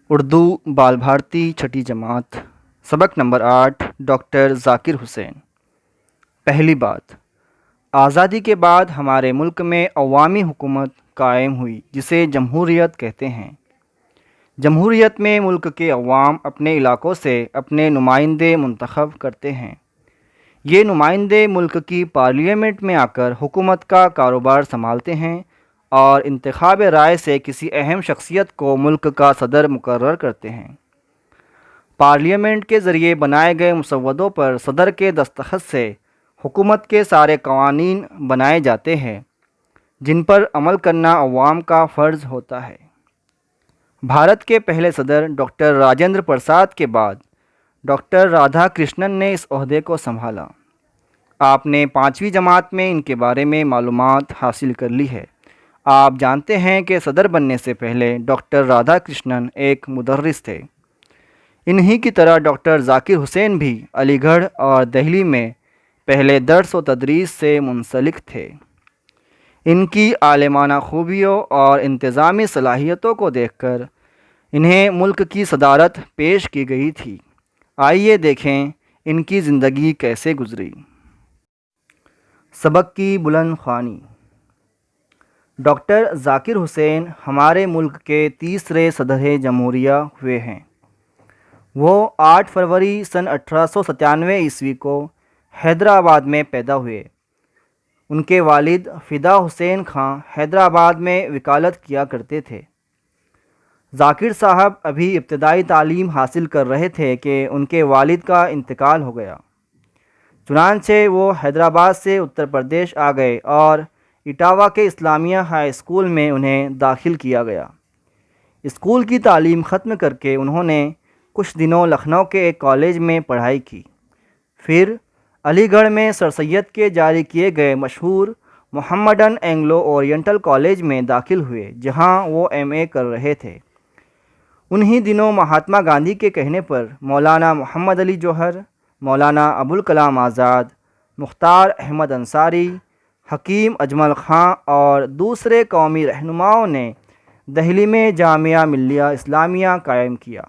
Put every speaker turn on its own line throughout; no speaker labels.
اردو بال بھارتی چھٹی جماعت سبق نمبر 8 ڈاکٹر ذاکر حسین۔ پہلی بات، آزادی کے بعد ہمارے ملک میں عوامی حکومت قائم ہوئی جسے جمہوریت کہتے ہیں۔ جمہوریت میں ملک کے عوام اپنے علاقوں سے اپنے نمائندے منتخب کرتے ہیں۔ یہ نمائندے ملک کی پارلیمنٹ میں آ کر حکومت کا کاروبار سنبھالتے ہیں اور انتخاب رائے سے کسی اہم شخصیت کو ملک کا صدر مقرر کرتے ہیں۔ پارلیمنٹ کے ذریعے بنائے گئے مسودوں پر صدر کے دستخط سے حکومت کے سارے قوانین بنائے جاتے ہیں جن پر عمل کرنا عوام کا فرض ہوتا ہے۔ بھارت کے پہلے صدر ڈاکٹر راجندر پرساد کے بعد ڈاکٹر رادھا کرشنن نے اس عہدے کو سنبھالا۔ آپ نے 5ویں جماعت میں ان کے بارے میں معلومات حاصل کر لی ہے۔ آپ جانتے ہیں کہ صدر بننے سے پہلے ڈاکٹر رادھا کرشنن ایک مدرس تھے۔ انہی کی طرح ڈاکٹر ذاکر حسین بھی علی گڑھ اور دہلی میں پہلے درس و تدریس سے منسلک تھے۔ ان کی عالمانہ خوبیوں اور انتظامی صلاحیتوں کو دیکھ کر انہیں ملک کی صدارت پیش کی گئی تھی۔ آئیے دیکھیں ان کی زندگی کیسے گزری۔ سبق کی بلند خوانی۔ ڈاکٹر ذاکر حسین ہمارے ملک کے تیسرے صدر جمہوریہ ہوئے ہیں۔ وہ 8 فروری سن 1897 کو حیدرآباد میں پیدا ہوئے۔ ان کے والد فدا حسین خان حیدرآباد میں وکالت کیا کرتے تھے۔ ذاکر صاحب ابھی ابتدائی تعلیم حاصل کر رہے تھے کہ ان کے والد کا انتقال ہو گیا۔ چنانچہ وہ حیدرآباد سے اتر پردیش آ گئے اور اٹاوہ کے اسلامیہ ہائی اسکول میں انہیں داخل کیا گیا۔ اسکول کی تعلیم ختم کر کے انہوں نے کچھ دنوں لکھنؤ کے ایک کالج میں پڑھائی کی۔ پھر علی گڑھ میں سر سید کے جاری کیے گئے مشہور محمڈن اینگلو اورینٹل کالج میں داخل ہوئے جہاں وہ ایم اے کر رہے تھے۔ انہی دنوں مہاتما گاندھی کے کہنے پر مولانا محمد علی جوہر، مولانا ابوالکلام آزاد، مختار احمد انصاری، حکیم اجمل خان اور دوسرے قومی رہنماؤں نے دہلی میں جامعہ ملیہ اسلامیہ قائم کیا۔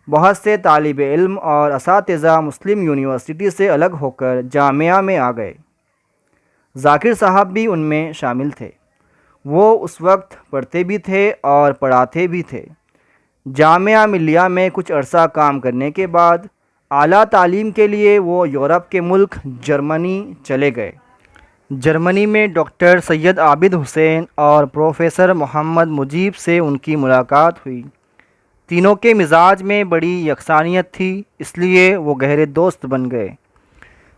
بہت سے طالب علم اور اساتذہ مسلم یونیورسٹی سے الگ ہو کر جامعہ میں آ گئے۔ ذاکر صاحب بھی ان میں شامل تھے۔ وہ اس وقت پڑھتے بھی تھے اور پڑھاتے بھی تھے۔ جامعہ ملیہ میں کچھ عرصہ کام کرنے کے بعد اعلیٰ تعلیم کے لیے وہ یورپ کے ملک جرمنی چلے گئے۔ جرمنی میں ڈاکٹر سید عابد حسین اور پروفیسر محمد مجیب سے ان کی ملاقات ہوئی۔ تینوں کے مزاج میں بڑی یکسانیت تھی، اس لیے وہ گہرے دوست بن گئے۔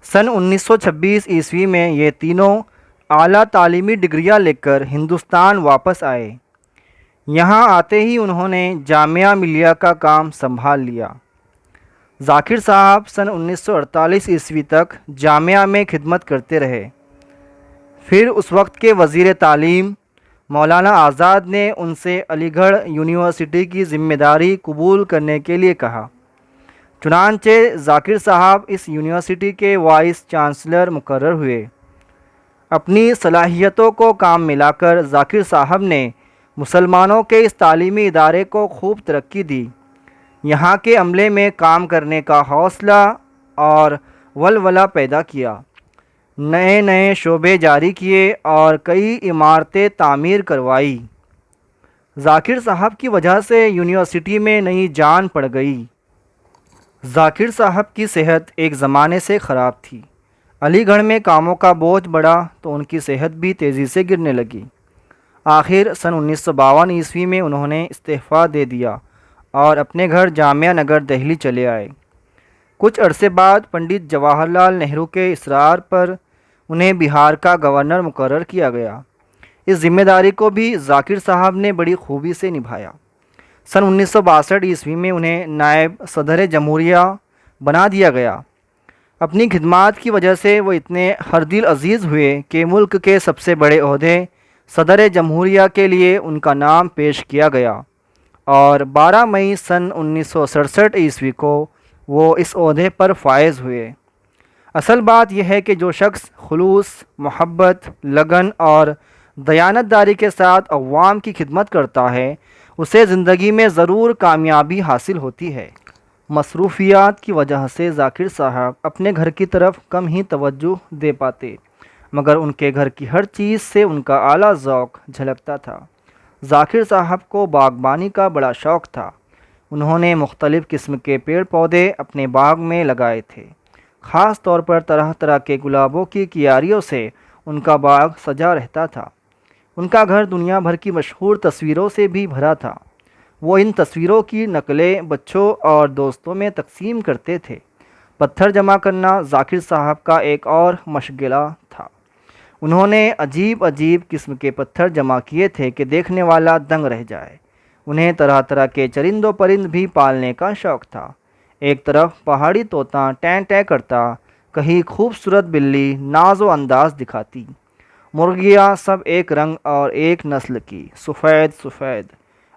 سن 1926 میں یہ تینوں اعلیٰ تعلیمی ڈگریاں لے کر ہندوستان واپس آئے۔ یہاں آتے ہی انہوں نے جامعہ ملیہ کا کام سنبھال لیا۔ ذاکر صاحب سن 1948 تک جامعہ میں خدمت کرتے رہے۔ پھر اس وقت کے وزیر تعلیم مولانا آزاد نے ان سے علی گڑھ یونیورسٹی کی ذمہ داری قبول کرنے کے لیے کہا۔ چنانچہ ذاکر صاحب اس یونیورسٹی کے وائس چانسلر مقرر ہوئے۔ اپنی صلاحیتوں کو کام ملا کر ذاکر صاحب نے مسلمانوں کے اس تعلیمی ادارے کو خوب ترقی دی۔ یہاں کے عملے میں کام کرنے کا حوصلہ اور ولولہ پیدا کیا۔ نئے نئے شعبے جاری کیے اور کئی عمارتیں تعمیر کروائی۔ ذاکر صاحب کی وجہ سے یونیورسٹی میں نئی جان پڑ گئی۔ ذاکر صاحب کی صحت ایک زمانے سے خراب تھی۔ علی گڑھ میں کاموں کا بوجھ بڑھا تو ان کی صحت بھی تیزی سے گرنے لگی۔ آخر سن 1952 میں انہوں نے استعفیٰ دے دیا اور اپنے گھر جامعہ نگر دہلی چلے آئے۔ کچھ عرصے بعد پنڈت جواہر لال نہرو کے اصرار پر انہیں بہار کا گورنر مقرر کیا گیا۔ اس ذمہ داری کو بھی ذاکر صاحب نے بڑی خوبی سے نبھایا۔ سن 1962 میں انہیں نائب صدر جمہوریہ بنا دیا گیا۔ اپنی خدمات کی وجہ سے وہ اتنے ہردل عزیز ہوئے کہ ملک کے سب سے بڑے عہدے صدر جمہوریہ کے لیے ان کا نام پیش کیا گیا اور 12 مئی سن 1967 کو وہ اس عہدے پر فائز ہوئے۔ اصل بات یہ ہے کہ جو شخص خلوص، محبت، لگن اور دیانت داری کے ساتھ عوام کی خدمت کرتا ہے اسے زندگی میں ضرور کامیابی حاصل ہوتی ہے۔ مصروفیات کی وجہ سے ذاکر صاحب اپنے گھر کی طرف کم ہی توجہ دے پاتے، مگر ان کے گھر کی ہر چیز سے ان کا اعلیٰ ذوق جھلکتا تھا۔ ذاکر صاحب کو باغبانی کا بڑا شوق تھا۔ انہوں نے مختلف قسم کے پیڑ پودے اپنے باغ میں لگائے تھے۔ خاص طور پر طرح طرح کے گلابوں کی کیاریوں سے ان کا باغ سجا رہتا تھا۔ ان کا گھر دنیا بھر کی مشہور تصویروں سے بھی بھرا تھا۔ وہ ان تصویروں کی نقلیں بچوں اور دوستوں میں تقسیم کرتے تھے۔ پتھر جمع کرنا ذاکر صاحب کا ایک اور مشغلہ تھا۔ انہوں نے عجیب عجیب قسم کے پتھر جمع کیے تھے کہ دیکھنے والا دنگ رہ جائے۔ انہیں طرح طرح کے چرند و پرند بھی پالنے کا شوق تھا۔ ایک طرف پہاڑی طوطا ٹیں ٹیں کرتا، کہیں خوبصورت بلی ناز و انداز دکھاتی، مرغیاں سب ایک رنگ اور ایک نسل کی، سفید سفید،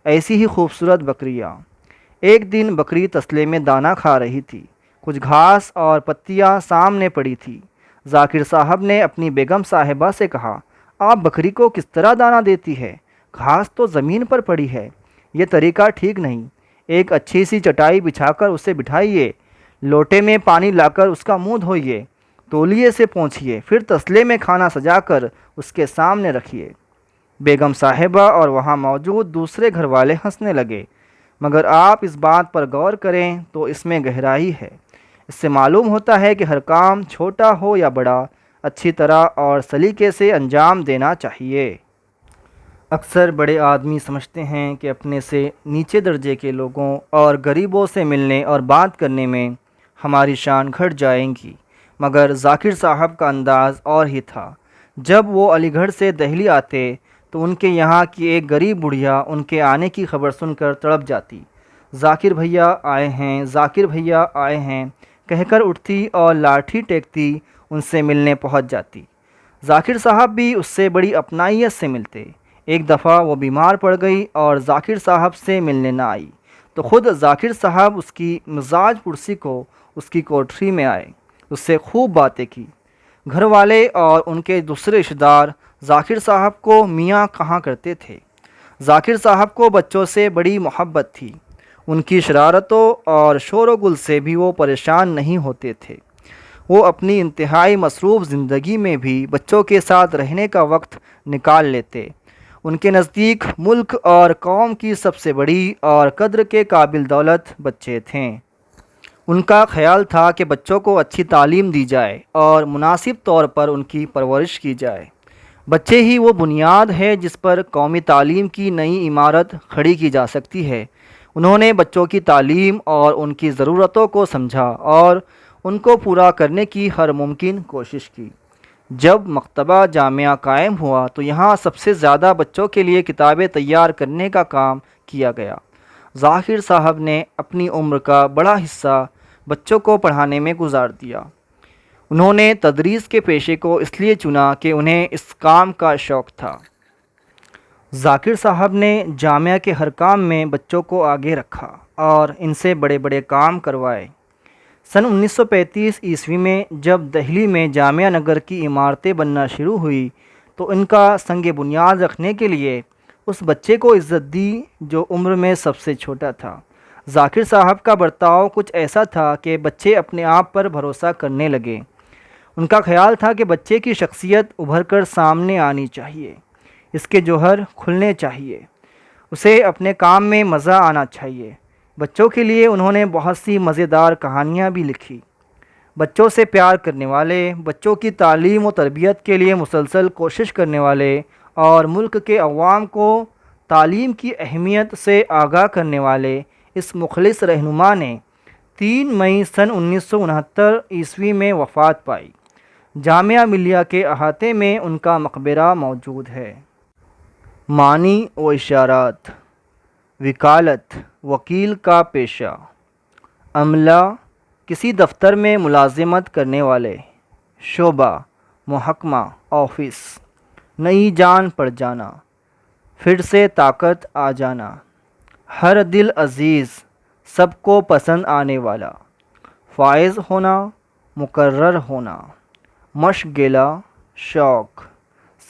ایسی ہی خوبصورت بکریاں۔ ایک دن بکری تسلے میں دانہ کھا رہی تھی۔ کچھ گھاس اور پتیاں سامنے پڑی تھی۔ ذاکر صاحب نے اپنی بیگم صاحبہ سے کہا، آپ بکری کو کس طرح دانہ دیتی ہے؟ گھاس تو زمین پر پڑی ہے، یہ طریقہ ٹھیک نہیں۔ ایک اچھی سی چٹائی بچھا کر اسے بٹھائیے، لوٹے میں پانی لا کر اس کا منہ دھوئیے، تولیے سے پونچھیے، پھر تسلے میں کھانا سجا کر اس کے سامنے رکھیے۔ بیگم صاحبہ اور وہاں موجود دوسرے گھر والے ہنسنے لگے، مگر آپ اس بات پر غور کریں تو اس میں گہرائی ہے۔ اس سے معلوم ہوتا ہے کہ ہر کام چھوٹا ہو یا بڑا، اچھی طرح اور سلیقے سے انجام دینا چاہیے۔ اکثر بڑے آدمی سمجھتے ہیں کہ اپنے سے نیچے درجے کے لوگوں اور غریبوں سے ملنے اور بات کرنے میں ہماری شان گھٹ جائیں گی، مگر ذاکر صاحب کا انداز اور ہی تھا۔ جب وہ علی گڑھ سے دہلی آتے تو ان کے یہاں کی ایک غریب بڑھیا ان کے آنے کی خبر سن کر تڑپ جاتی۔ ذاکر بھیا آئے ہیں، ذاکر بھیا آئے ہیں کہہ کر اٹھتی اور لاٹھی ٹیکتی ان سے ملنے پہنچ جاتی۔ ذاکر صاحب بھی اس سے بڑی اپنائیت سے ملتے۔ ایک دفعہ وہ بیمار پڑ گئی اور ذاکر صاحب سے ملنے نہ آئی تو خود ذاکر صاحب اس کی مزاج پرسی کو اس کی کوٹری میں آئے، اس سے خوب باتیں کی۔ گھر والے اور ان کے دوسرے رشتہ دار ذاکر صاحب کو میاں کہا کرتے تھے۔ ذاکر صاحب کو بچوں سے بڑی محبت تھی۔ ان کی شرارتوں اور شور و گل سے بھی وہ پریشان نہیں ہوتے تھے۔ وہ اپنی انتہائی مصروف زندگی میں بھی بچوں کے ساتھ رہنے کا وقت نکال لیتے۔ ان کے نزدیک ملک اور قوم کی سب سے بڑی اور قدر کے قابل دولت بچے تھے۔ ان کا خیال تھا کہ بچوں کو اچھی تعلیم دی جائے اور مناسب طور پر ان کی پرورش کی جائے۔ بچے ہی وہ بنیاد ہے جس پر قومی تعلیم کی نئی عمارت کھڑی کی جا سکتی ہے۔ انہوں نے بچوں کی تعلیم اور ان کی ضرورتوں کو سمجھا اور ان کو پورا کرنے کی ہر ممکن کوشش کی۔ جب مکتبہ جامعہ قائم ہوا تو یہاں سب سے زیادہ بچوں کے لیے کتابیں تیار کرنے کا کام کیا گیا۔ ذاکر صاحب نے اپنی عمر کا بڑا حصہ بچوں کو پڑھانے میں گزار دیا۔ انہوں نے تدریس کے پیشے کو اس لیے چنا کہ انہیں اس کام کا شوق تھا۔ ذاکر صاحب نے جامعہ کے ہر کام میں بچوں کو آگے رکھا اور ان سے بڑے بڑے کام کروائے۔ سن 1935 عیسوی میں جب دہلی میں جامعہ نگر کی عمارتیں بننا شروع ہوئی تو ان کا سنگ بنیاد رکھنے کے لیے اس بچے کو عزت دی جو عمر میں سب سے چھوٹا تھا۔ ذاکر صاحب کا برتاؤ کچھ ایسا تھا کہ بچے اپنے آپ پر بھروسہ کرنے لگے۔ ان کا خیال تھا کہ بچے کی شخصیت ابھر کر سامنے آنی چاہیے، اس کے جوہر کھلنے چاہیے، اسے اپنے کام میں مزہ آنا چاہیے۔ بچوں کے لیے انہوں نے بہت سی مزیدار کہانیاں بھی لکھی۔ بچوں سے پیار کرنے والے، بچوں کی تعلیم و تربیت کے لیے مسلسل کوشش کرنے والے اور ملک کے عوام کو تعلیم کی اہمیت سے آگاہ کرنے والے اس مخلص رہنما نے 3 مئی سن 1969 عیسوی میں وفات پائی۔ جامعہ ملیہ کے احاطے میں ان کا مقبرہ موجود ہے۔ معنی و اشارات: وکالت، وکیل کا پیشہ۔ عملہ، کسی دفتر میں ملازمت کرنے والے۔ شعبہ، محکمہ، آفس۔ نئی جان پڑ جانا، پھر سے طاقت آ جانا۔ ہر دل عزیز، سب کو پسند آنے والا۔ فائز ہونا، مقرر ہونا۔ مشغلہ، شوق۔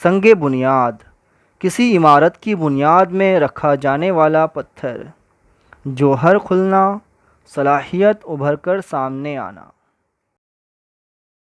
سنگ بنیاد، کسی عمارت کی بنیاد میں رکھا جانے والا پتھر، جوہر کھلنا، صلاحیت ابھر کر سامنے آنا۔